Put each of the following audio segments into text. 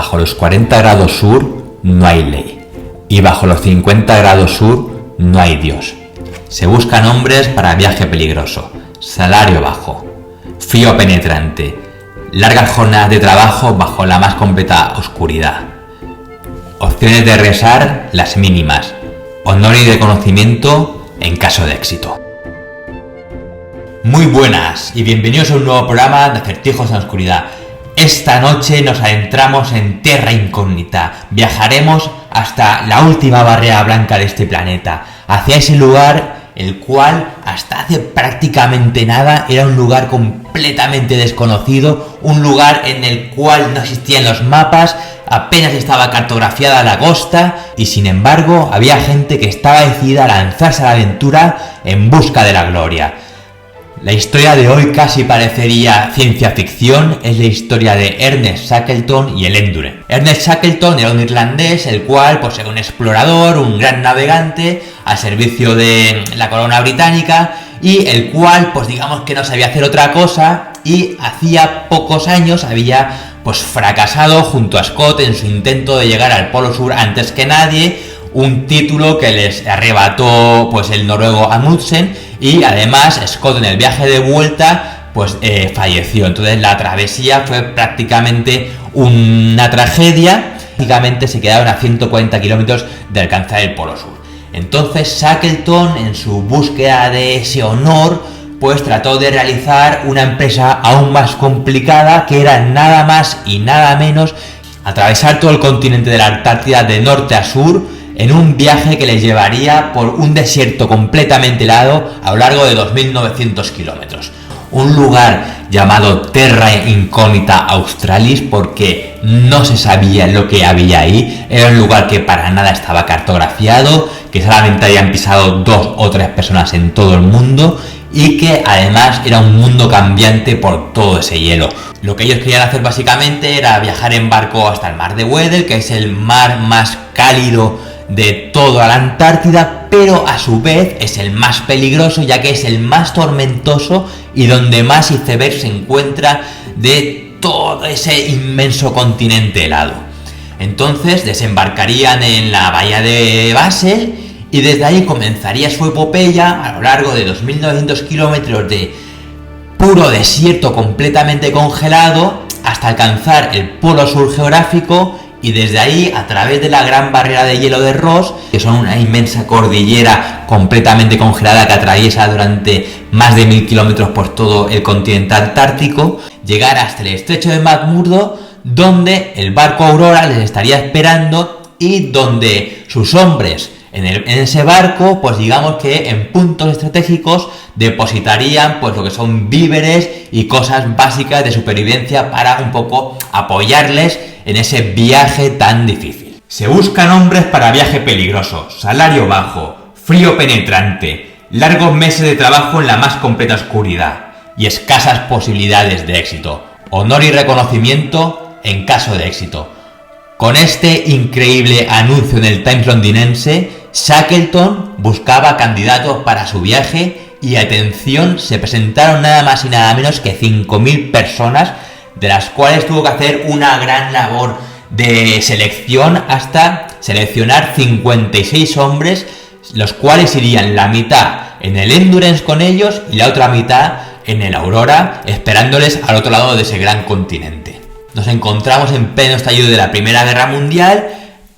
bajo los 40 grados sur no hay ley y bajo los 50 grados sur no hay Dios. Se buscan hombres para viaje peligroso, salario bajo, frío penetrante, largas jornadas de trabajo bajo la más completa oscuridad. Opciones de regresar las mínimas, honor y reconocimiento en caso de éxito. Muy buenas y bienvenidos a un nuevo programa de Acertijos en la Oscuridad. Esta noche nos adentramos en Terra Incógnita, viajaremos hasta la última barrera blanca de este planeta, hacia ese lugar el cual hasta hace prácticamente nada era un lugar completamente desconocido, un lugar en el cual no existían los mapas, apenas estaba cartografiada la costa y sin embargo había gente que estaba decidida a lanzarse a la aventura en busca de la gloria. La historia de hoy casi parecería ciencia ficción, es la historia de Ernest Shackleton y el Endurance. Ernest Shackleton era un irlandés, el cual pues era un explorador, un gran navegante al servicio de la corona británica y el cual pues digamos que no sabía hacer otra cosa y hacía pocos años había pues fracasado junto a Scott en su intento de llegar al Polo Sur antes que nadie, un título que les arrebató pues el noruego Amundsen y además Scott en el viaje de vuelta pues falleció. Entonces la travesía fue prácticamente una tragedia, prácticamente se quedaron a 140 kilómetros de alcanzar el Polo Sur. Entonces Shackleton en su búsqueda de ese honor pues trató de realizar una empresa aún más complicada que era nada más y nada menos atravesar todo el continente de la Antártida de norte a sur en un viaje que les llevaría por un desierto completamente helado a lo largo de 2.900 kilómetros. Un lugar llamado Terra Incógnita Australis porque no se sabía lo que había ahí, era un lugar que para nada estaba cartografiado, que solamente habían pisado 2 o 3 personas en todo el mundo y que además era un mundo cambiante por todo ese hielo. Lo que ellos querían hacer básicamente era viajar en barco hasta el mar de Weddell, que es el mar más cálido de toda la Antártida, pero a su vez es el más peligroso ya que es el más tormentoso y donde más iceberg se encuentra de todo ese inmenso continente helado. Entonces desembarcarían en la bahía de Basel y desde ahí comenzaría su epopeya a lo largo de 2.900 kilómetros de puro desierto completamente congelado hasta alcanzar el polo sur geográfico y desde ahí a través de la gran barrera de hielo de Ross, que son una inmensa cordillera completamente congelada que atraviesa durante más de 1.000 kilómetros por todo el continente antártico, llegar hasta el estrecho de McMurdo, donde el barco Aurora les estaría esperando y donde sus hombres en ese barco, pues digamos que en puntos estratégicos depositarían pues lo que son víveres y cosas básicas de supervivencia para un poco apoyarles en ese viaje tan difícil. Se buscan hombres para viaje peligroso, salario bajo, frío penetrante, largos meses de trabajo en la más completa oscuridad y escasas posibilidades de éxito, honor y reconocimiento en caso de éxito. Con este increíble anuncio en el Times londinense, Shackleton buscaba candidatos para su viaje y atención, se presentaron nada más y nada menos que 5.000 personas, de las cuales tuvo que hacer una gran labor de selección hasta seleccionar 56 hombres, los cuales irían la mitad en el Endurance con ellos y la otra mitad en el Aurora, esperándoles al otro lado de ese gran continente. Nos encontramos en pleno estallido de la Primera Guerra Mundial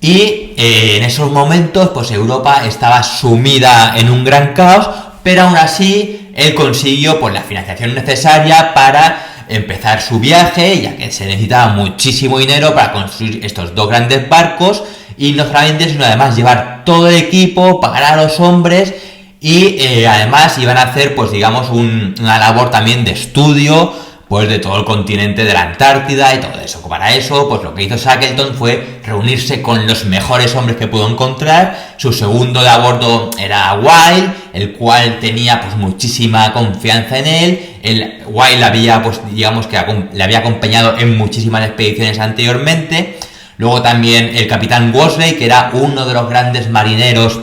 y en esos momentos pues Europa estaba sumida en un gran caos, pero aún así él consiguió pues la financiación necesaria para empezar su viaje, ya que se necesitaba muchísimo dinero para construir estos 2 grandes barcos y no solamente, sino además llevar todo el equipo, pagar a los hombres y además iban a hacer pues digamos una labor también de estudio pues de todo el continente de la Antártida y todo eso. Para eso, pues lo que hizo Shackleton fue reunirse con los mejores hombres que pudo encontrar. Su segundo de a bordo era Wild, el cual tenía pues muchísima confianza en él. Wild había pues digamos que le había acompañado en muchísimas expediciones anteriormente. Luego también el capitán Worsley, que era uno de los grandes marineros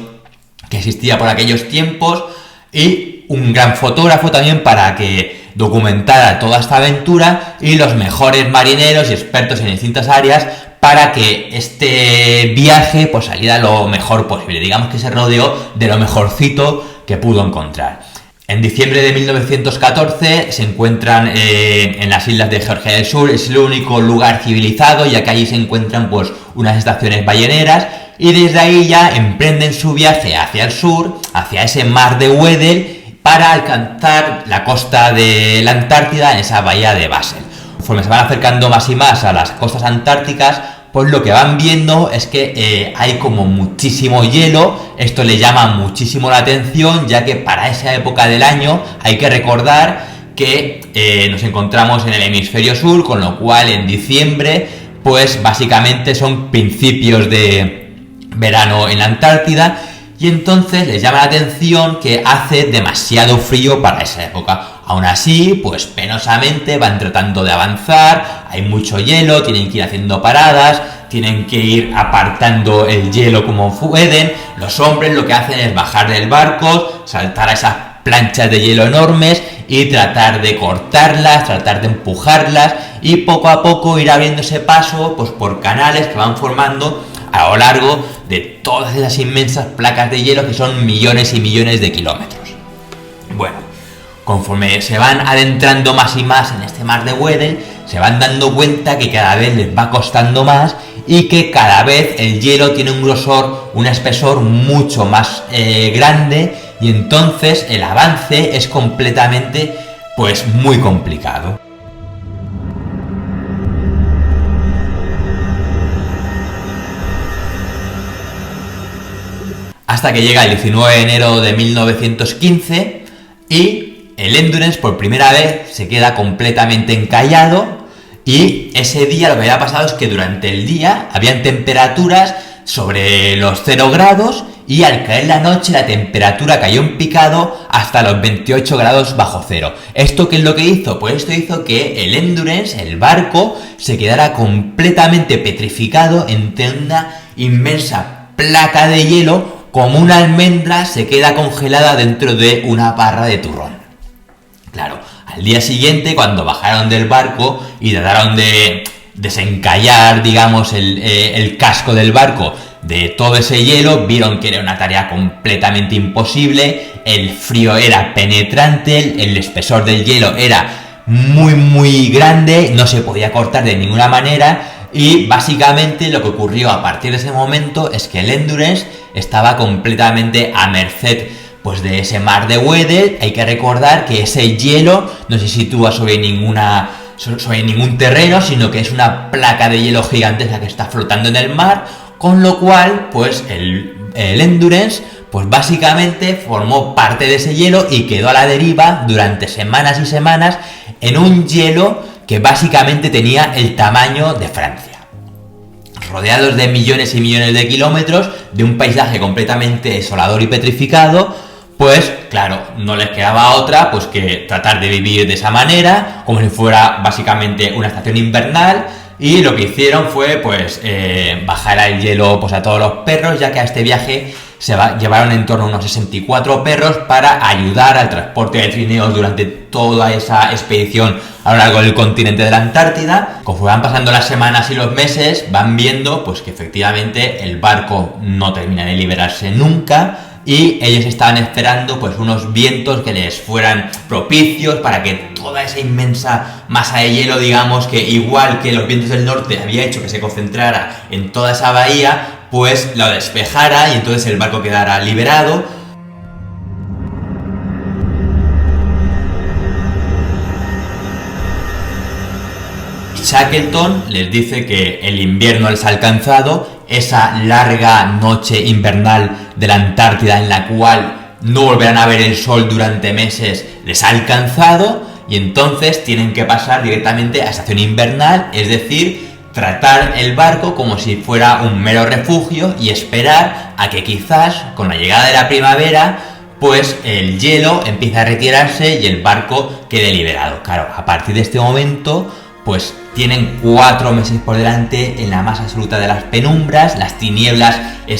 que existía por aquellos tiempos, y un gran fotógrafo también para que documentara toda esta aventura, y los mejores marineros y expertos en distintas áreas para que este viaje pues saliera lo mejor posible. Digamos que se rodeó de lo mejorcito que pudo encontrar. En diciembre de 1914 se encuentran en las islas de Georgia del Sur. Es el único lugar civilizado, ya que allí se encuentran pues unas estaciones balleneras, y desde ahí ya emprenden su viaje hacia el sur, hacia ese mar de Weddell, para alcanzar la costa de la Antártida en esa bahía de Basel. Conforme se van acercando más y más a las costas antárticas, pues lo que van viendo es que hay como muchísimo hielo. Esto le llama muchísimo la atención, ya que para esa época del año hay que recordar que nos encontramos en el hemisferio sur, con lo cual en diciembre pues básicamente son principios de verano en la Antártida, y entonces les llama la atención que hace demasiado frío para esa época. Aún así, pues penosamente van tratando de avanzar, hay mucho hielo, tienen que ir haciendo paradas, tienen que ir apartando el hielo como pueden. Los hombres lo que hacen es bajar del barco, saltar a esas planchas de hielo enormes y tratar de cortarlas, tratar de empujarlas, y poco a poco ir abriéndose paso pues por canales que van formando a lo largo de todas esas inmensas placas de hielo que son millones y millones de kilómetros. Bueno, conforme se van adentrando más y más en este mar de Weddell, se van dando cuenta que cada vez les va costando más y que cada vez el hielo tiene un grosor, un espesor mucho más grande, y entonces el avance es completamente pues muy complicado. Hasta que llega el 19 de enero de 1915 y el Endurance por primera vez se queda completamente encallado, y ese día lo que había pasado es que durante el día habían temperaturas sobre los 0 grados, y al caer la noche la temperatura cayó en picado hasta los 28 grados bajo cero. ¿Esto qué es lo que hizo? Pues esto hizo que el Endurance, el barco, se quedara completamente petrificado entre una inmensa placa de hielo, como una almendra se queda congelada dentro de una barra de turrón. Claro, al día siguiente, cuando bajaron del barco y trataron de desencallar, digamos, el casco del barco de todo ese hielo, vieron que era una tarea completamente imposible. El frío era penetrante, el espesor del hielo era muy muy grande, no se podía cortar de ninguna manera, y básicamente lo que ocurrió a partir de ese momento es que el Endurance estaba completamente a merced pues de ese mar de Weddell. Hay que recordar que ese hielo no se sitúa sobre ningún terreno, sino que es una placa de hielo gigantesca que está flotando en el mar, con lo cual pues el Endurance pues básicamente formó parte de ese hielo y quedó a la deriva durante semanas y semanas en un hielo que básicamente tenía el tamaño de Francia. Rodeados de millones y millones de kilómetros, de un paisaje completamente desolador y petrificado, pues claro, no les quedaba otra pues que tratar de vivir de esa manera, como si fuera básicamente una estación invernal. Y lo que hicieron fue pues bajar el hielo pues a todos los perros, ya que a este viaje llevaron en torno a unos 64 perros para ayudar al transporte de trineos durante toda esa expedición a lo largo del continente de la Antártida. Conforme van pasando las semanas y los meses, van viendo pues que efectivamente el barco no termina de liberarse nunca, y ellos estaban esperando pues unos vientos que les fueran propicios para que toda esa inmensa masa de hielo, digamos, que igual que los vientos del norte había hecho que se concentrara en toda esa bahía, pues lo despejara y entonces el barco quedara liberado. Shackleton les dice que el invierno les ha alcanzado, esa larga noche invernal de la Antártida en la cual no volverán a ver el sol durante meses les ha alcanzado, y entonces tienen que pasar directamente a estación invernal, es decir, tratar el barco como si fuera un mero refugio y esperar a que quizás con la llegada de la primavera pues el hielo empiece a retirarse y el barco quede liberado. Claro, a partir de este momento pues tienen 4 meses por delante en la más absoluta de las penumbras, las tinieblas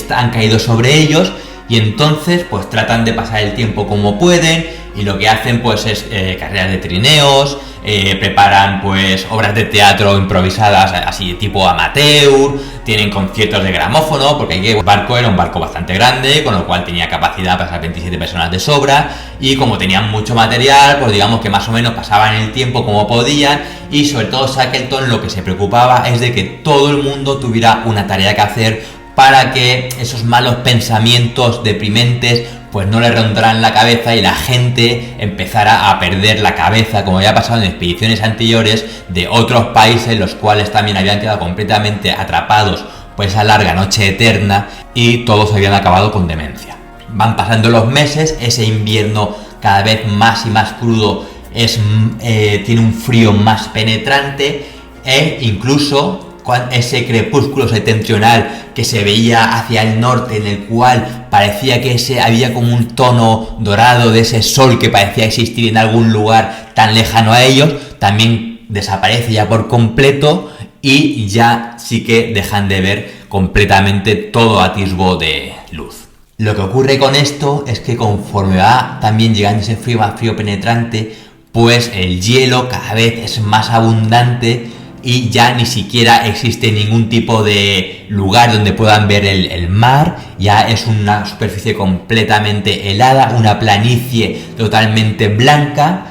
han caído sobre ellos, y entonces pues tratan de pasar el tiempo como pueden, y lo que hacen pues es carreras de trineos, preparan pues obras de teatro improvisadas así tipo amateur, tienen conciertos de gramófono, porque el barco era un barco bastante grande, con lo cual tenía capacidad para esas 27 personas de sobra, y como tenían mucho material, pues digamos que más o menos pasaban el tiempo como podían, y sobre todo Shackleton lo que se preocupaba es de que todo el mundo tuviera una tarea que hacer para que esos malos pensamientos deprimentes pues no le rondaran la cabeza y la gente empezara a perder la cabeza, como ya ha pasado en expediciones anteriores de otros países, los cuales también habían quedado completamente atrapados por esa larga noche eterna y todos habían acabado con demencia. Van pasando los meses, ese invierno cada vez más y más crudo tiene un frío más penetrante e incluso ese crepúsculo septentrional que se veía hacia el norte, en el cual parecía que había como un tono dorado de ese sol que parecía existir en algún lugar tan lejano a ellos, también desaparece ya por completo y ya sí que dejan de ver completamente todo atisbo de luz. Lo que ocurre con esto es que conforme va también llegando ese frío más frío penetrante, pues el hielo cada vez es más abundante y ya ni siquiera existe ningún tipo de lugar donde puedan ver el mar, ya es una superficie completamente helada, una planicie totalmente blanca.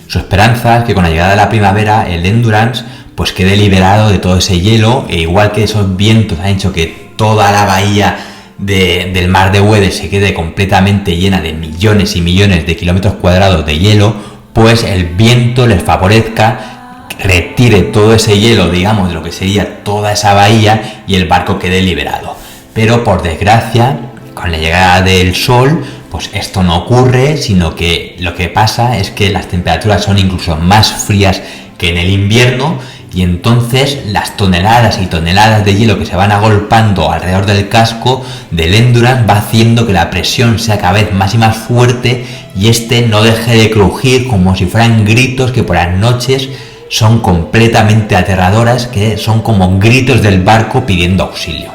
Su esperanza es que con la llegada de la primavera el Endurance pues quede liberado de todo ese hielo, e igual que esos vientos han hecho que toda la bahía del mar de Weddell se quede completamente llena de millones y millones de kilómetros cuadrados de hielo, pues el viento les favorezca, retire todo ese hielo, digamos, de lo que sería toda esa bahía y el barco quede liberado. Pero por desgracia, con la llegada del sol, pues esto no ocurre, sino que lo que pasa es que las temperaturas son incluso más frías que en el invierno, y entonces las toneladas y toneladas de hielo que se van agolpando alrededor del casco del Endurance va haciendo que la presión sea cada vez más y más fuerte y no deje de crujir como si fueran gritos que por las noches son completamente aterradoras, que son como gritos del barco pidiendo auxilio.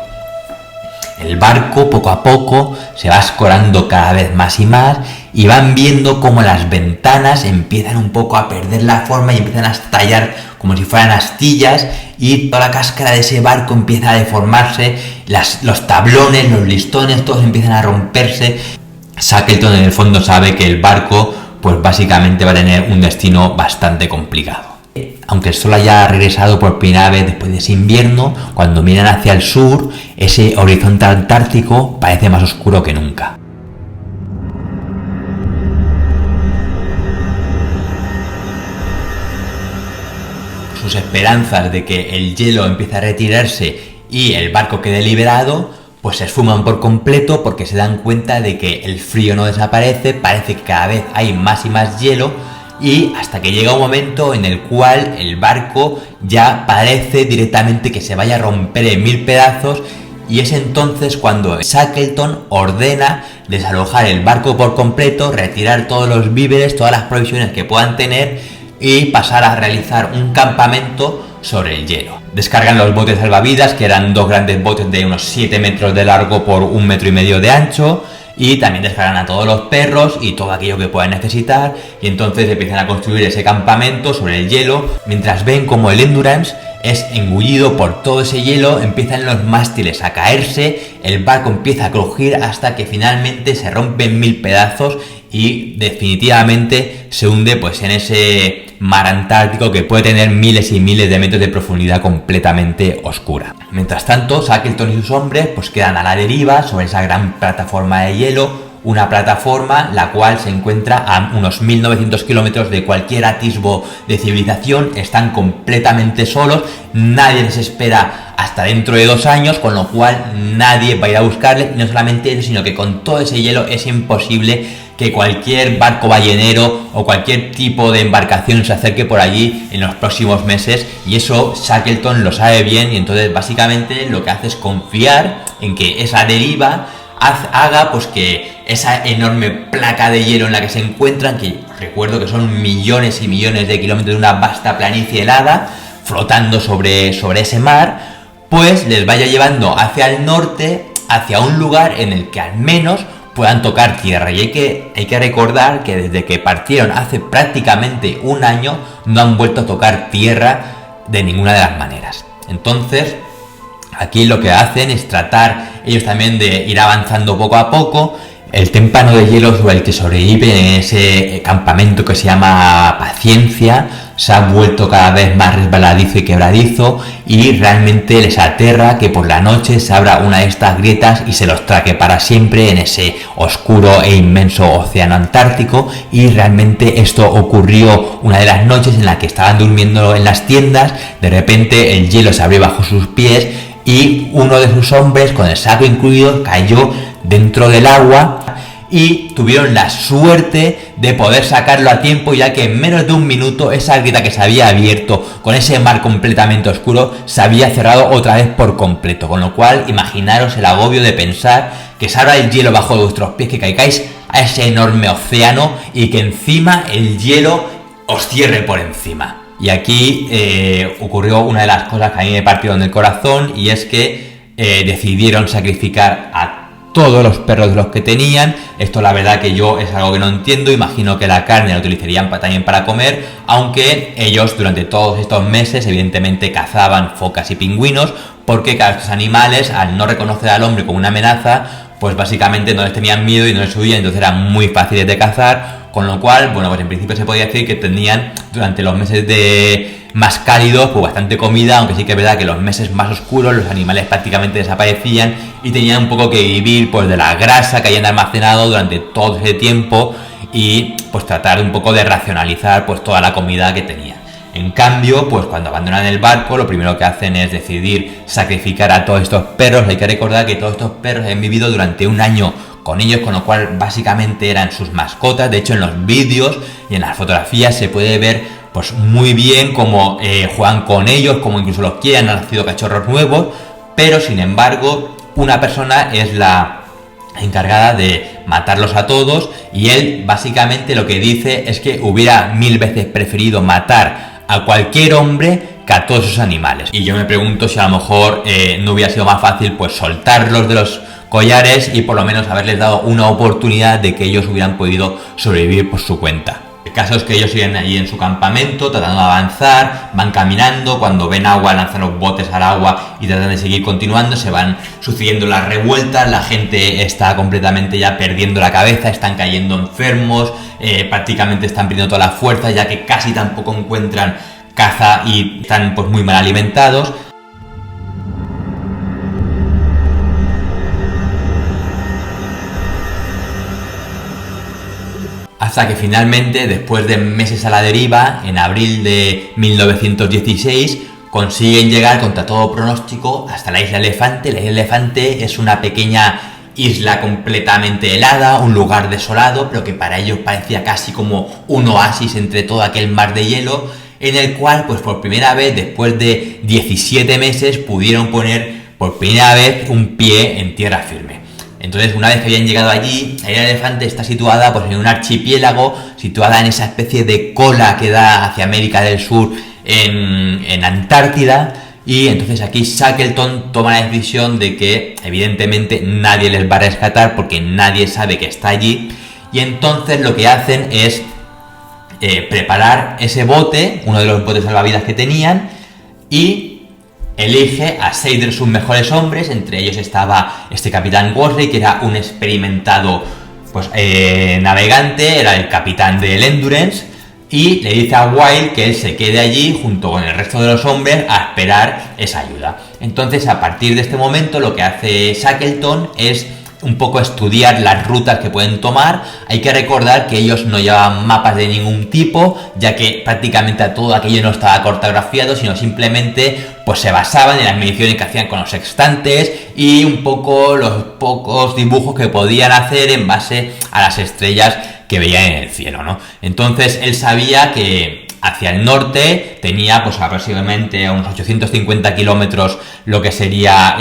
El barco poco a poco se va escorando cada vez más y más, y van viendo como las ventanas empiezan un poco a perder la forma y empiezan a estallar como si fueran astillas, y toda la cáscara de ese barco empieza a deformarse, los tablones, los listones, todos empiezan a romperse. Shackleton en el fondo sabe que el barco pues básicamente va a tener un destino bastante complicado. Aunque el sol haya regresado por primera vez después de ese invierno, cuando miran hacia el sur, ese horizonte antártico parece más oscuro que nunca. Sus esperanzas de que el hielo empiece a retirarse y el barco quede liberado, pues se esfuman por completo, porque se dan cuenta de que el frío no desaparece, parece que cada vez hay más y más hielo, y hasta que llega un momento en el cual el barco ya parece directamente que se vaya a romper en mil pedazos, y es entonces cuando Shackleton ordena desalojar el barco por completo, retirar todos los víveres, todas las provisiones que puedan tener y pasar a realizar un campamento sobre el hielo. Descargan los botes salvavidas, que eran dos grandes botes de unos 7 metros de largo por 1,5 metros de ancho, y también descargan a todos los perros y todo aquello que puedan necesitar, y entonces empiezan a construir ese campamento sobre el hielo, mientras ven como el Endurance es engullido por todo ese hielo, empiezan los mástiles a caerse, el barco empieza a crujir hasta que finalmente se rompe en 1000 pedazos y definitivamente se hunde pues en ese mar Antártico que puede tener miles y miles de metros de profundidad completamente oscura. Mientras tanto, Shackleton y sus hombres pues quedan a la deriva sobre esa gran plataforma de hielo, una plataforma la cual se encuentra a unos 1900 kilómetros de cualquier atisbo de civilización. Están completamente solos, nadie les espera hasta dentro de 2 años, con lo cual nadie va a ir a buscarles, y no solamente eso, sino que con todo ese hielo es imposible que cualquier barco ballenero o cualquier tipo de embarcación se acerque por allí en los próximos meses, y eso Shackleton lo sabe bien, y entonces básicamente lo que hace es confiar en que esa deriva haga pues que esa enorme placa de hielo en la que se encuentran, que recuerdo que son millones y millones de kilómetros de una vasta planicie helada flotando sobre ese mar, pues les vaya llevando hacia el norte, hacia un lugar en el que al menos puedan tocar tierra. Y hay que recordar que desde que partieron hace prácticamente un año no han vuelto a tocar tierra de ninguna de las maneras. Entonces, aquí lo que hacen es tratar ellos también de ir avanzando poco a poco. El témpano de hielo sobre el que sobrevive en ese campamento que se llama Paciencia se ha vuelto cada vez más resbaladizo y quebradizo, y realmente les aterra que por la noche se abra una de estas grietas y se los trague para siempre en ese oscuro e inmenso océano Antártico. Y realmente esto ocurrió una de las noches en la que estaban durmiendo en las tiendas. De repente el hielo se abrió bajo sus pies y uno de sus hombres, con el saco incluido, cayó dentro del agua, y tuvieron la suerte de poder sacarlo a tiempo, ya que en menos de un minuto esa grieta que se había abierto con ese mar completamente oscuro se había cerrado otra vez por completo. Con lo cual, imaginaros el agobio de pensar que se abra el hielo bajo vuestros pies, que caigáis a ese enorme océano y que encima el hielo os cierre por encima. Y aquí ocurrió una de las cosas que a mí me partieron del corazón, y es que decidieron sacrificar a todos los perros de los que tenían. Esto la verdad que yo es algo que no entiendo. Imagino que la carne la utilizarían también para comer, aunque ellos durante todos estos meses evidentemente cazaban focas y pingüinos, porque cada estos animales, al no reconocer al hombre como una amenaza, pues básicamente no les tenían miedo y no les huían, entonces eran muy fáciles de cazar. Con lo cual, bueno, pues en principio se podía decir que tenían durante los meses más cálidos pues bastante comida, aunque sí que es verdad que los meses más oscuros los animales prácticamente desaparecían y tenían un poco que vivir pues de la grasa que hayan almacenado durante todo ese tiempo, y pues tratar un poco de racionalizar pues toda la comida que tenían. En cambio, pues cuando abandonan el barco, lo primero que hacen es decidir sacrificar a todos estos perros. Hay que recordar que todos estos perros han vivido durante un año con ellos, con lo cual básicamente eran sus mascotas. De hecho, en los vídeos y en las fotografías se puede ver pues muy bien cómo juegan con ellos, cómo incluso los quieren, han nacido cachorros nuevos, pero sin embargo una persona es la encargada de matarlos a todos, y él básicamente lo que dice es que hubiera 1000 veces preferido matar a cualquier hombre que a todos esos animales. Y yo me pregunto si a lo mejor no hubiera sido más fácil pues soltarlos de los collares y por lo menos haberles dado una oportunidad de que ellos hubieran podido sobrevivir por su cuenta. El caso es que ellos siguen allí en su campamento tratando de avanzar, van caminando, cuando ven agua lanzan los botes al agua y tratan de seguir continuando. Se van sucediendo las revueltas, la gente está completamente ya perdiendo la cabeza, están cayendo enfermos, prácticamente están perdiendo todas las fuerzas, ya que casi tampoco encuentran caza y están pues muy mal alimentados. Hasta que finalmente, después de meses a la deriva, en abril de 1916, consiguen llegar contra todo pronóstico hasta la isla Elefante. La isla Elefante es una pequeña isla completamente helada, un lugar desolado, pero que para ellos parecía casi como un oasis entre todo aquel mar de hielo, en el cual, pues por primera vez, después de 17 meses, pudieron poner por primera vez un pie en tierra firme. Entonces, una vez que habían llegado allí, la isla Elefante está situada pues en un archipiélago, situada en esa especie de cola que da hacia América del Sur en Antártida, y entonces aquí Shackleton toma la decisión de que evidentemente nadie les va a rescatar porque nadie sabe que está allí, y entonces lo que hacen es preparar ese bote, uno de los botes salvavidas que tenían, y elige a 6 de sus mejores hombres. Entre ellos estaba este capitán Worsley, que era un experimentado pues navegante, era el capitán del Endurance, y le dice a Wilde que él se quede allí junto con el resto de los hombres a esperar esa ayuda. Entonces, a partir de este momento, lo que hace Shackleton es un poco estudiar las rutas que pueden tomar. Hay que recordar que ellos no llevaban mapas de ningún tipo, ya que prácticamente todo aquello no estaba cartografiado, sino simplemente pues se basaban en las mediciones que hacían con los sextantes y un poco los pocos dibujos que podían hacer en base a las estrellas que veían en el cielo, ¿no? Entonces él sabía que hacia el norte tenía pues aproximadamente a unos 850 kilómetros lo que sería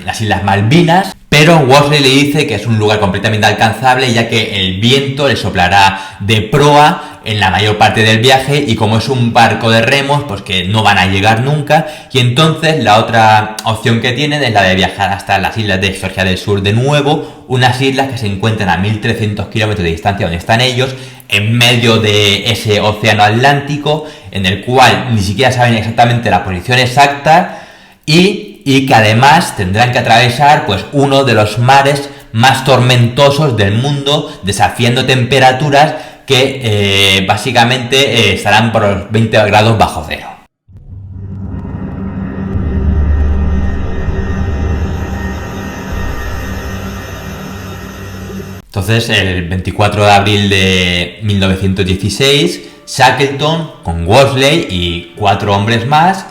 las Islas Malvinas, pero Worsley le dice que es un lugar completamente alcanzable, ya que el viento le soplará de proa en la mayor parte del viaje, y como es un barco de remos, pues que no van a llegar nunca, y entonces la otra opción que tienen es la de viajar hasta las islas de Georgia del Sur de nuevo, unas islas que se encuentran a 1300 kilómetros de distancia donde están ellos, en medio de ese océano Atlántico, en el cual ni siquiera saben exactamente la posición exacta, y que además tendrán que atravesar pues uno de los mares más tormentosos del mundo, desafiando temperaturas que básicamente estarán por los 20 grados bajo cero. Entonces, el 24 de abril de 1916, Shackleton con Worsley y 4 hombres más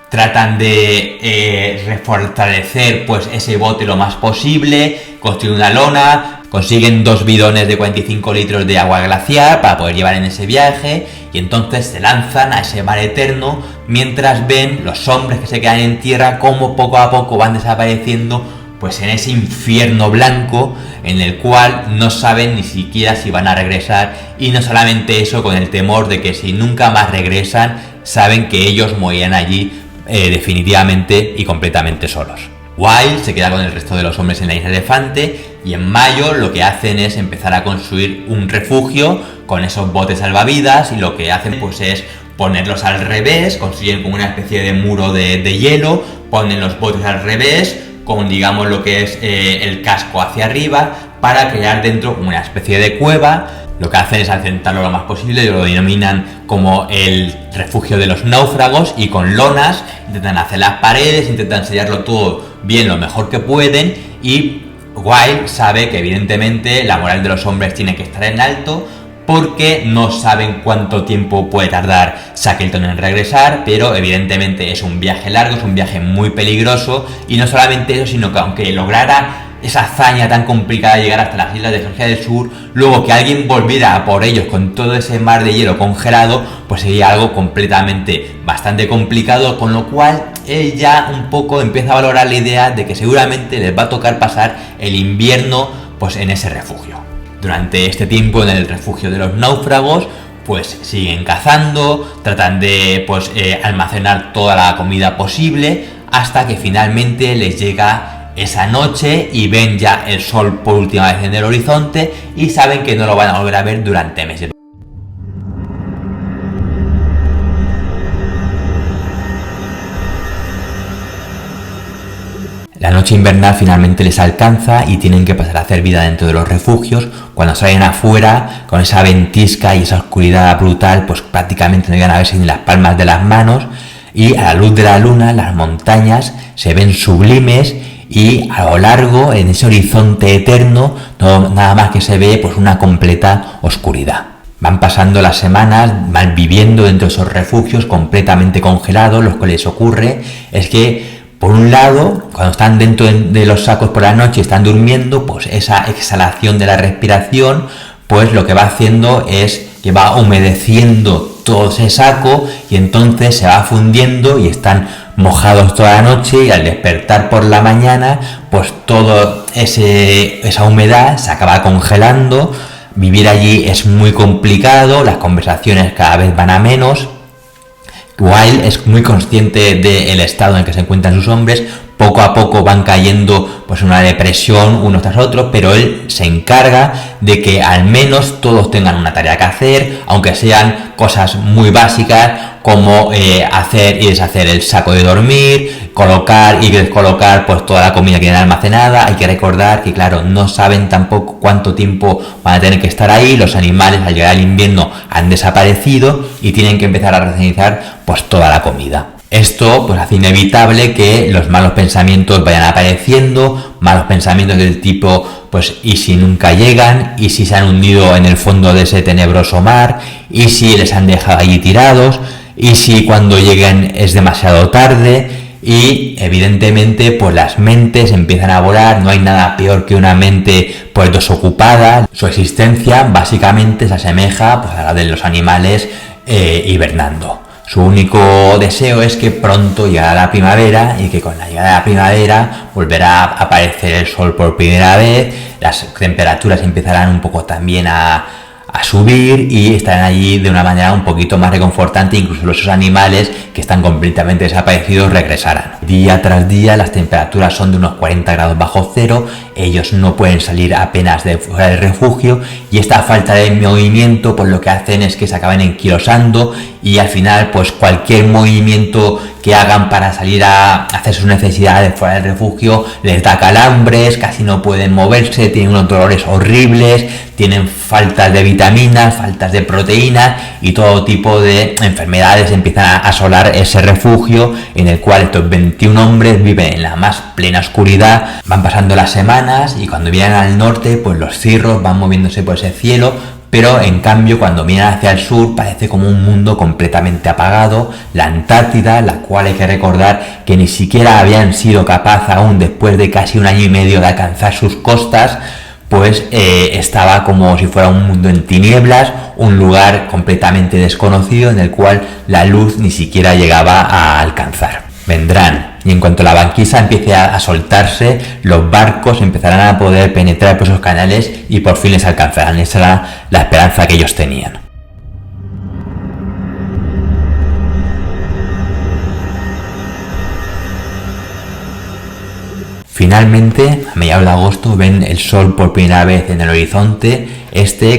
tratan de refortalecer pues ese bote lo más posible, construir una lona, consiguen 2 bidones de 45 litros de agua glacial para poder llevar en ese viaje, y entonces se lanzan a ese mar eterno mientras ven los hombres que se quedan en tierra como poco a poco van desapareciendo pues en ese infierno blanco en el cual no saben ni siquiera si van a regresar, y no solamente eso, con el temor de que si nunca más regresan saben que ellos morirán allí definitivamente y completamente solos. Wilde se queda con el resto de los hombres en la isla Elefante, y en mayo lo que hacen es empezar a construir un refugio con esos botes salvavidas, y lo que hacen pues es ponerlos al revés, construyen como una especie de muro de hielo, ponen los botes al revés con, digamos, lo que es el casco hacia arriba, para crear dentro como una especie de cueva. Lo que hacen es asentarlo lo más posible, y lo denominan como el refugio de los náufragos, y con lonas intentan hacer las paredes, intentan sellarlo todo bien lo mejor que pueden, y Wilde sabe que evidentemente la moral de los hombres tiene que estar en alto, porque no saben cuánto tiempo puede tardar Shackleton en regresar, pero evidentemente es un viaje largo, es un viaje muy peligroso, y no solamente eso, sino que aunque lograra esa hazaña tan complicada de llegar hasta las islas de Georgia del Sur, luego que alguien volviera a por ellos con todo ese mar de hielo congelado, pues sería algo bastante complicado, con lo cual él ya un poco empieza a valorar la idea de que seguramente les va a tocar pasar el invierno pues en ese refugio. Durante este tiempo en el refugio de los náufragos pues siguen cazando, tratan de almacenar toda la comida posible, hasta que finalmente les llega esa noche y ven ya el sol por última vez en el horizonte, y saben que no lo van a volver a ver durante meses. La noche invernal finalmente les alcanza y tienen que pasar a hacer vida dentro de los refugios. Cuando salen afuera, con esa ventisca y esa oscuridad brutal, pues prácticamente no llegan a verse ni las palmas de las manos, y a la luz de la luna las montañas se ven sublimes, y a lo largo, en ese horizonte eterno, no nada más que se ve pues una completa oscuridad. Van pasando las semanas, van viviendo dentro de esos refugios completamente congelados. Lo que les ocurre es que, por un lado, cuando están dentro de los sacos por la noche y están durmiendo, pues esa exhalación de la respiración, pues lo que va haciendo es que va humedeciendo todo ese saco, y entonces se va fundiendo y están mojados toda la noche, y al despertar por la mañana, pues toda esa humedad se acaba congelando. Vivir allí es muy complicado, las conversaciones cada vez van a menos. Wilde es muy consciente del estado en el que se encuentran sus hombres. Poco a poco van cayendo pues en una depresión unos tras otros, pero él se encarga de que al menos todos tengan una tarea que hacer, aunque sean cosas muy básicas como hacer y deshacer el saco de dormir, colocar y descolocar pues toda la comida que tienen almacenada. Hay que recordar que, claro, no saben tampoco cuánto tiempo van a tener que estar ahí. Los animales al llegar al invierno han desaparecido y tienen que empezar a recenizar pues toda la comida. Esto pues hace inevitable que los malos pensamientos vayan apareciendo, malos pensamientos del tipo pues ¿y si nunca llegan? ¿Y si se han hundido en el fondo de ese tenebroso mar? ¿Y si les han dejado allí tirados? ¿Y si cuando lleguen es demasiado tarde? Y evidentemente pues las mentes empiezan a volar. No hay nada peor que una mente pues desocupada. Su existencia básicamente se asemeja pues a la de los animales hibernando. Su único deseo es que pronto llegará la primavera, y que con la llegada de la primavera volverá a aparecer el sol por primera vez, las temperaturas empezarán un poco también a a subir y estarán allí de una manera un poquito más reconfortante. Incluso los animales que están completamente desaparecidos regresarán. Día tras día las temperaturas son de unos 40 grados bajo cero, ellos no pueden salir apenas de fuera del refugio y esta falta de movimiento pues lo que hacen es que se acaben enquilosando y al final pues cualquier movimiento que hagan para salir a hacer sus necesidades fuera del refugio les da calambres, casi no pueden moverse, tienen unos dolores horribles, tienen faltas de vitaminas, faltas de proteínas y todo tipo de enfermedades empiezan a asolar ese refugio en el cual estos 21 hombres viven en la más plena oscuridad. Van pasando las semanas y cuando vienen al norte pues los cirros van moviéndose por ese cielo, pero en cambio cuando miran hacia el sur parece como un mundo completamente apagado. La Antártida, la cual hay que recordar que ni siquiera habían sido capaces aún después de casi un año y medio de alcanzar sus costas, pues estaba como si fuera un mundo en tinieblas, un lugar completamente desconocido en el cual la luz ni siquiera llegaba a alcanzar. Vendrán y en cuanto la banquisa empiece a soltarse, los barcos empezarán a poder penetrar por esos canales y por fin les alcanzarán. Esa era la esperanza que ellos tenían. Finalmente, a mediados de agosto, ven el sol por primera vez en el horizonte.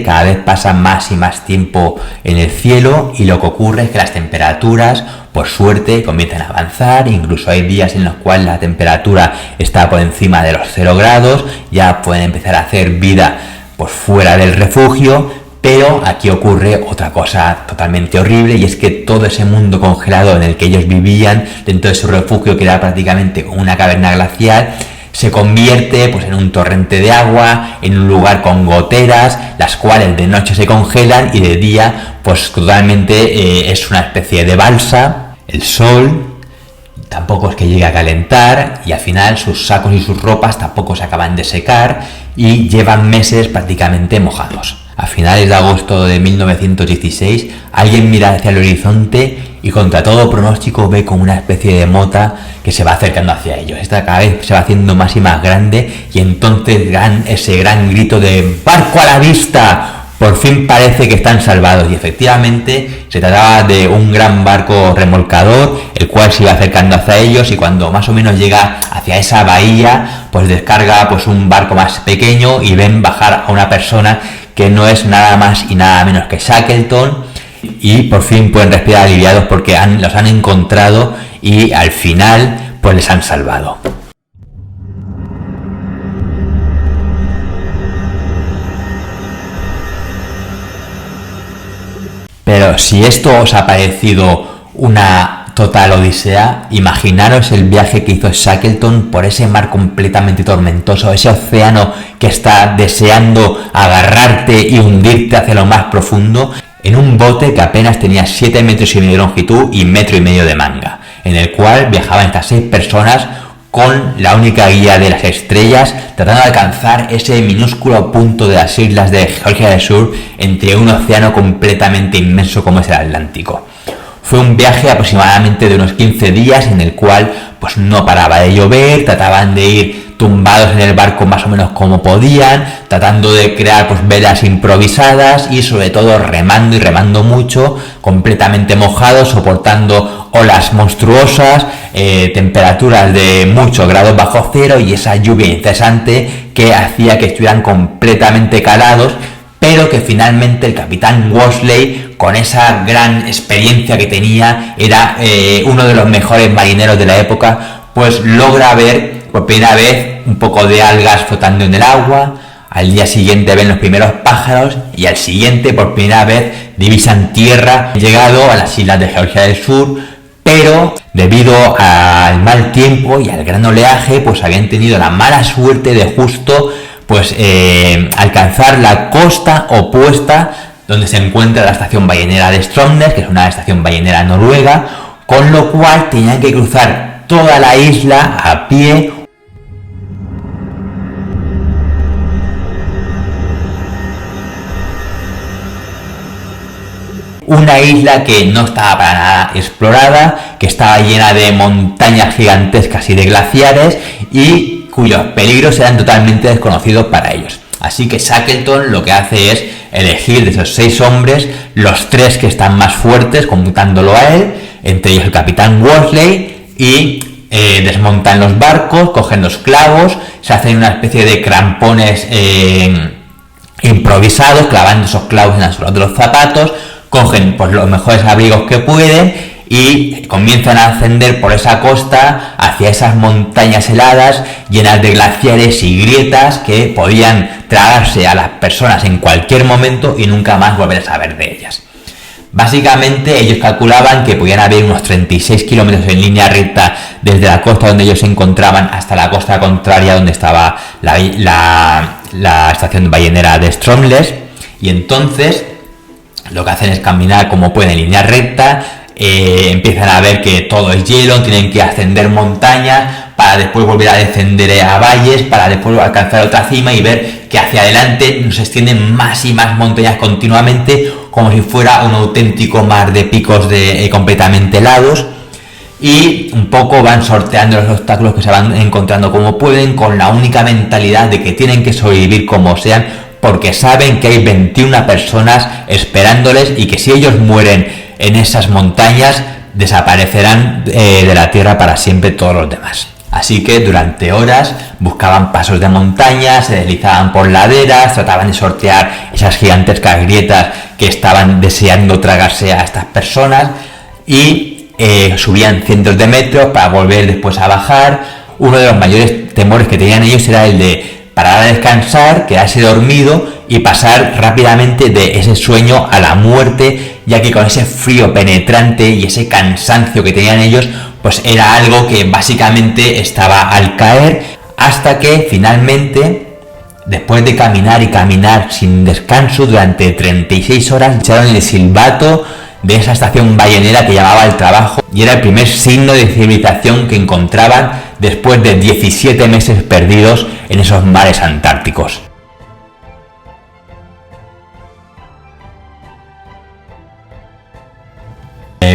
Cada vez pasa más y más tiempo en el cielo y lo que ocurre es que las temperaturas, por suerte, comienzan a avanzar. Incluso hay días en los cuales la temperatura está por encima de los 0 grados, ya pueden empezar a hacer vida pues fuera del refugio. Pero aquí ocurre otra cosa totalmente horrible y es que todo ese mundo congelado en el que ellos vivían dentro de su refugio, que era prácticamente como una caverna glacial, se convierte pues en un torrente de agua, en un lugar con goteras, las cuales de noche se congelan y de día pues totalmente es una especie de balsa. El sol tampoco es que llegue a calentar y al final sus sacos y sus ropas tampoco se acaban de secar y llevan meses prácticamente mojados. A finales de agosto de 1916, alguien mira hacia el horizonte y contra todo pronóstico ve como una especie de mota que se va acercando hacia ellos. Esta cada vez se va haciendo más y más grande y entonces dan ese gran grito de ¡barco a la vista! Por fin parece que están salvados y efectivamente se trataba de un gran barco remolcador el cual se iba acercando hacia ellos y cuando más o menos llega hacia esa bahía pues descarga pues un barco más pequeño y ven bajar a una persona que no es nada más y nada menos que Shackleton y por fin pueden respirar aliviados porque los han encontrado y al final pues les han salvado. Pero si esto os ha parecido una total odisea, imaginaros el viaje que hizo Shackleton por ese mar completamente tormentoso, ese océano que está deseando agarrarte y hundirte hacia lo más profundo, en un bote que apenas tenía 7,5 metros de longitud y 1,5 metros de manga, en el cual viajaban estas 6 personas con la única guía de las estrellas, tratando de alcanzar ese minúsculo punto de las islas de Georgia del Sur entre un océano completamente inmenso como es el Atlántico. Fue un viaje aproximadamente de unos 15 días en el cual pues no paraba de llover, trataban de ir tumbados en el barco más o menos como podían, tratando de crear pues velas improvisadas y sobre todo remando y remando mucho, completamente mojados, soportando olas monstruosas, temperaturas de muchos grados bajo cero y esa lluvia incesante que hacía que estuvieran completamente calados, pero que finalmente el capitán Worsley, con esa gran experiencia que tenía, era uno de los mejores marineros de la época, pues logra ver por primera vez un poco de algas flotando en el agua. Al día siguiente ven los primeros pájaros y al siguiente por primera vez divisan tierra. Han llegado a las islas de Georgia del Sur, pero debido al mal tiempo y al gran oleaje pues habían tenido la mala suerte de justo pues alcanzar la costa opuesta donde se encuentra la estación ballenera de Stromness, que es una estación ballenera noruega, con lo cual tenían que cruzar toda la isla a pie. Una isla que no estaba para nada explorada, que estaba llena de montañas gigantescas y de glaciares y cuyos peligros eran totalmente desconocidos para ellos. Así que Shackleton lo que hace es elegir de esos 6 hombres los 3 que están más fuertes, computándolo a él, entre ellos el capitán Worsley, y desmontan los barcos, cogen los clavos, se hacen una especie de crampones improvisados, clavando esos clavos en la suela de los zapatos, cogen pues los mejores abrigos que pueden y comienzan a ascender por esa costa hacia esas montañas heladas llenas de glaciares y grietas que podían tragarse a las personas en cualquier momento y nunca más volver a saber de ellas. Básicamente ellos calculaban que podían haber unos 36 kilómetros en línea recta desde la costa donde ellos se encontraban hasta la costa contraria donde estaba la estación ballenera de Stromness, y entonces lo que hacen es caminar como pueden en línea recta, empiezan a ver que todo es hielo, tienen que ascender montañas para después volver a descender a valles, para después alcanzar otra cima y ver que hacia adelante nos extienden más y más montañas continuamente, como si fuera un auténtico mar de picos completamente helados, y un poco van sorteando los obstáculos que se van encontrando como pueden, con la única mentalidad de que tienen que sobrevivir como sean, porque saben que hay 21 personas esperándoles y que si ellos mueren en esas montañas desaparecerán de la tierra para siempre todos los demás. Así que durante horas buscaban pasos de montaña, se deslizaban por laderas, trataban de sortear esas gigantescas grietas que estaban deseando tragarse a estas personas y subían cientos de metros para volver después a bajar. Uno de los mayores temores que tenían ellos era el de parar a descansar, quedarse dormido y pasar rápidamente de ese sueño a la muerte, ya que con ese frío penetrante y ese cansancio que tenían ellos, pues era algo que básicamente estaba al caer, hasta que finalmente, después de caminar y caminar sin descanso durante 36 horas, echaron el silbato de esa estación ballenera que llamaba El Trabajo, y era el primer signo de civilización que encontraban después de 17 meses perdidos en esos mares antárticos.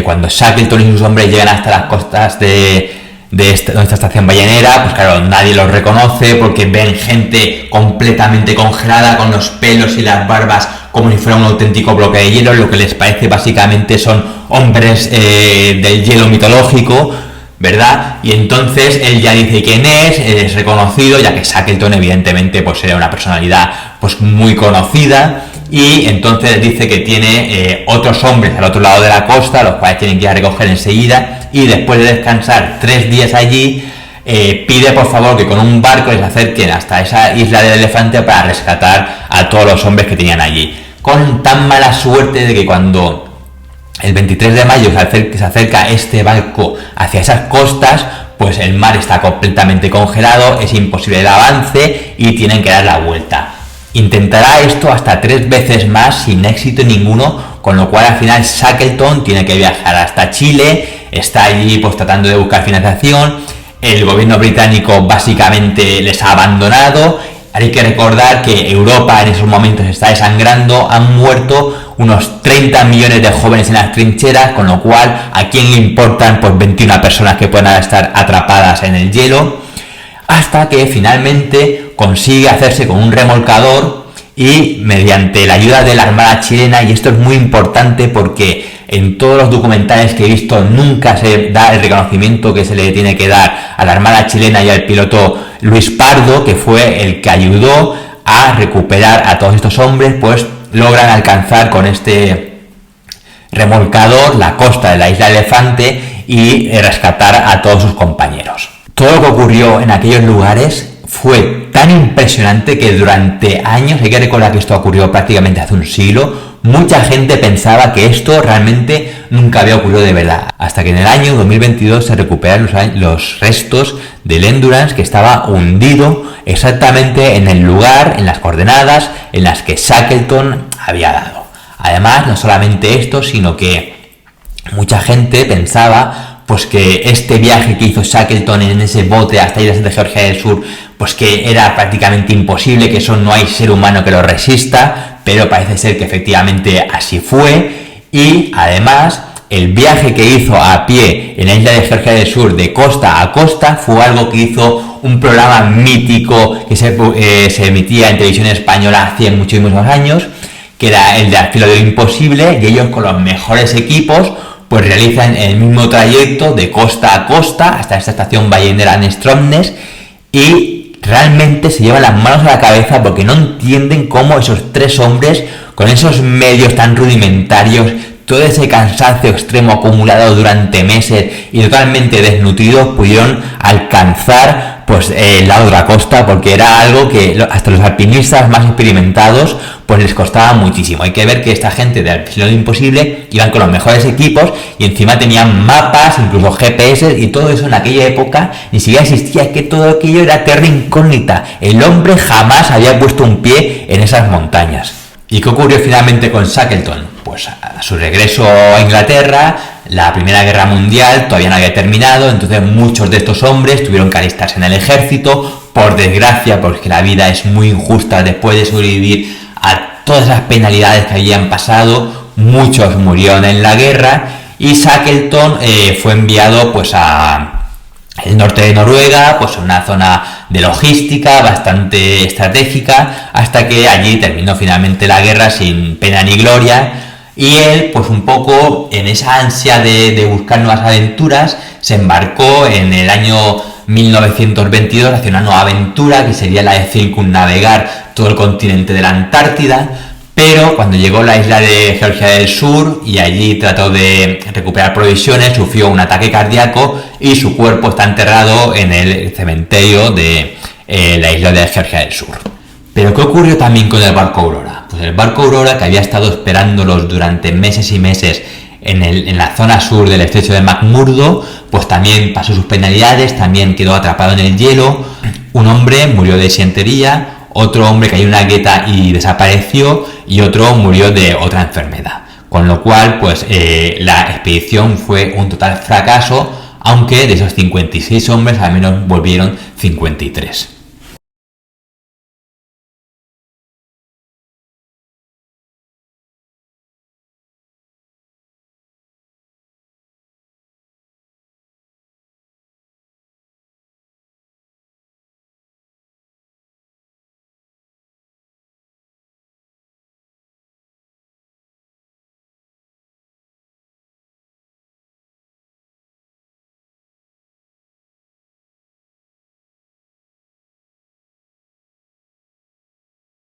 Cuando Shackleton y sus hombres llegan hasta las costas de esta estación ballenera, pues claro, nadie los reconoce porque ven gente completamente congelada con los pelos y las barbas como si fuera un auténtico bloque de hielo. Lo que les parece básicamente son hombres del hielo mitológico, ¿verdad? Y entonces él ya dice quién es reconocido, ya que Shackleton evidentemente pues era una personalidad pues muy conocida, y entonces dice que tiene otros hombres al otro lado de la costa, los cuales tienen que ir a recoger enseguida, y después de descansar 3 días allí, pide por favor que con un barco les acerquen hasta esa isla del elefante para rescatar a todos los hombres que tenían allí. Con tan mala suerte de que cuando el 23 de mayo se acerca este barco hacia esas costas, pues el mar está completamente congelado, es imposible el avance y tienen que dar la vuelta. Intentará esto hasta 3 veces más sin éxito ninguno, con lo cual al final Shackleton tiene que viajar hasta Chile, está allí pues tratando de buscar financiación, el gobierno británico básicamente les ha abandonado. Hay que recordar que Europa en esos momentos está desangrando, han muerto unos 30 millones de jóvenes en las trincheras, con lo cual a quién le importan pues 21 personas que puedan estar atrapadas en el hielo, hasta que finalmente consigue hacerse con un remolcador y mediante la ayuda de la Armada chilena, y esto es muy importante porque en todos los documentales que he visto nunca se da el reconocimiento que se le tiene que dar a la Armada chilena y al piloto Luis Pardo, que fue el que ayudó a recuperar a todos estos hombres, pues logran alcanzar con este remolcador la costa de la isla Elefante y rescatar a todos sus compañeros. Todo lo que ocurrió en aquellos lugares fue tan impresionante que durante años, hay que recordar que esto ocurrió prácticamente hace un siglo, mucha gente pensaba que esto realmente nunca había ocurrido de verdad, hasta que en el año 2022 se recuperaron los restos del Endurance, que estaba hundido exactamente en el lugar, en las coordenadas en las que Shackleton había dado. Además, no solamente esto, sino que mucha gente pensaba pues que este viaje que hizo Shackleton en ese bote hasta Islas de Georgia del Sur, pues que era prácticamente imposible, que eso no hay ser humano que lo resista, pero parece ser que efectivamente así fue. Y además el viaje que hizo a pie en la isla de Georgia del Sur de costa a costa fue algo que hizo un programa mítico que se emitía en televisión española hace muchísimos años, que era el de Al filo de lo imposible, y ellos con los mejores equipos pues realizan el mismo trayecto de costa a costa hasta esta estación ballenera en Stromness, y realmente se llevan las manos a la cabeza porque no entienden cómo esos tres hombres, con esos medios tan rudimentarios, todo ese cansancio extremo acumulado durante meses y totalmente desnutridos, pudieron alcanzar pues la otra costa, porque era algo que hasta los alpinistas más experimentados pues les costaba muchísimo. Hay que ver que esta gente de Al filo de lo imposible iban con los mejores equipos y encima tenían mapas, incluso GPS, y todo eso en aquella época ni siquiera existía, que todo aquello era terra incógnita. El hombre jamás había puesto un pie en esas montañas. ¿Y qué ocurrió finalmente con Shackleton? Pues a su regreso a Inglaterra, la Primera Guerra Mundial todavía no había terminado, entonces muchos de estos hombres tuvieron que alistarse en el ejército, por desgracia, porque la vida es muy injusta. Después de sobrevivir a todas las penalidades que habían pasado, muchos murieron en la guerra, y Shackleton fue enviado pues a el norte de Noruega, pues una zona de logística bastante estratégica, hasta que allí terminó finalmente la guerra sin pena ni gloria, y él, pues un poco en esa ansia de buscar nuevas aventuras, se embarcó en el año 1922 hacia una nueva aventura que sería la de circunnavegar todo el continente de la Antártida. Pero cuando llegó a la isla de Georgia del Sur y allí trató de recuperar provisiones, sufrió un ataque cardíaco y su cuerpo está enterrado en el cementerio de la isla de Georgia del Sur. ¿Pero qué ocurrió también con el barco Aurora? Pues el barco Aurora, que había estado esperándolos durante meses y meses en la zona sur del estrecho de McMurdo, pues también pasó sus penalidades, también quedó atrapado en el hielo. Un hombre murió de disentería, otro hombre cayó en una grieta y desapareció, y otro murió de otra enfermedad. Con lo cual, pues la expedición fue un total fracaso, aunque de esos 56 hombres al menos volvieron 53.